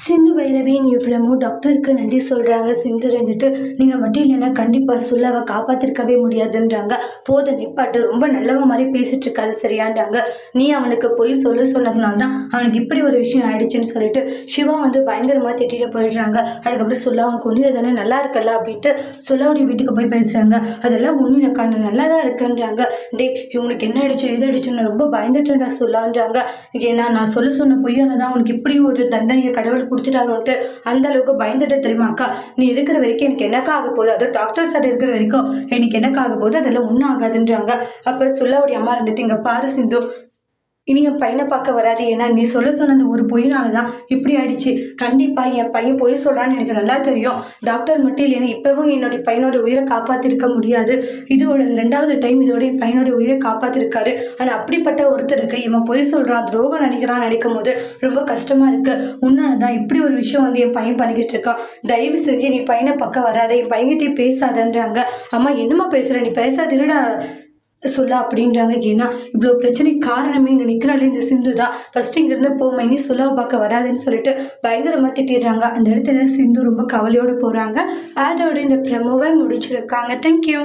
சிந்து பைரவியின் இவ்வளமோ டாக்டருக்கு நன்றி சொல்கிறாங்க. சிந்து இருந்துட்டு நீங்கள் மட்டும் இல்லைன்னா கண்டிப்பாக சொல்லாவை காப்பாற்றிருக்கவே முடியாதுன்றாங்க. போத நிப்பாட்டு, ரொம்ப நல்லவ மாதிரி பேசிட்டு இருக்காது சரியான்றாங்க. நீ அவனுக்கு போய் சொன்னதுனால தான் அவனுக்கு இப்படி ஒரு விஷயம் ஆயிடுச்சுன்னு சொல்லிட்டு சிவா வந்து பயங்கரமாக திட்டிட்டு போயிடுறாங்க. அதுக்கப்புறம் சொல்ல அவனுக்கு ஒன்றில் தானே நல்லா இருக்கல அப்படின்ட்டு சொல்லாவுடைய வீட்டுக்கு போய் பேசுகிறாங்க. அதெல்லாம் ஒன்றில் கண்ணு நல்லா தான் இருக்குன்றாங்க. டே இவனுக்கு என்ன ஆயிடுச்சு எது ஆயிடுச்சுன்னு ரொம்ப பயந்துட்டேன்டா சொல்லான்றாங்க. ஏன்னா நான் சொன்ன பொய்யால தான் அவனுக்கு இப்படி ஒரு தண்டனையை கடவுள் கொடுத்துட்டாருன்ட்டு அந்த அளவுக்கு பயந்துட்டு தெரியுமாக்கா. நீ இருக்கிற வரைக்கும் எனக்கு என்னக்கா ஆக போகுது, அது டாக்டர் சார் இருக்கிற வரைக்கும் எனக்கு என்னக்கா ஆக போகுது, அதெல்லாம் ஒன்றும் ஆகாதுன்றாங்க. அப்போ சொல்லாவுடைய அம்மா இருந்துட்டு இங்கே பாரு சிந்து, இனி என் பையனை பார்க்க வராது. ஏன்னா நீ சொன்னது ஒரு பொய்னால தான் இப்படி ஆயிடுச்சு. கண்டிப்பாக என் பையன் பொய் சொல்கிறான்னு எனக்கு நல்லா தெரியும். டாக்டர் மட்டும் இல்லைன்னா இப்போவும் என்னுடைய பையனோட உயிரை காப்பாற்றிருக்க முடியாது. இதோட 2வது டைம் இதோட என் பையனோட உயிரை காப்பாற்றிருக்காரு. ஆனால் அப்படிப்பட்ட ஒருத்தருக்கு இவன் பொய் சொல்கிறான், துரோகம் நினைக்கும் போது ரொம்ப கஷ்டமாக இருக்குது. உன்னால தான் இப்படி ஒரு விஷயம் வந்து என் பையன் பண்ணிக்கிட்டு இருக்கான். தயவு செஞ்சு நீ பையனை பக்கம் வராத, என் பையன்கிட்டே பேசாதன்றாங்க. அம்மா என்னம்மா பேசுகிற, நீ பேசாதிருடா சொல்ல அப்படின்றாங்க. ஏன்னா இவ்வளோ பிரச்சனைக்கு காரணமே இங்கே நிற்கிறாள் இந்த சிந்து தான். ஃபர்ஸ்ட் இங்கேருந்து போமா, இனி சொல்லாவை பார்க்க வராதுன்னு சொல்லிட்டு பயங்கரமாக திட்டிடுறாங்க. அந்த இடத்துல சிந்து ரொம்ப கவலையோடு போகிறாங்க. அதோட இந்த ப்ரமோவை முடிச்சிருக்காங்க. தேங்க்யூ.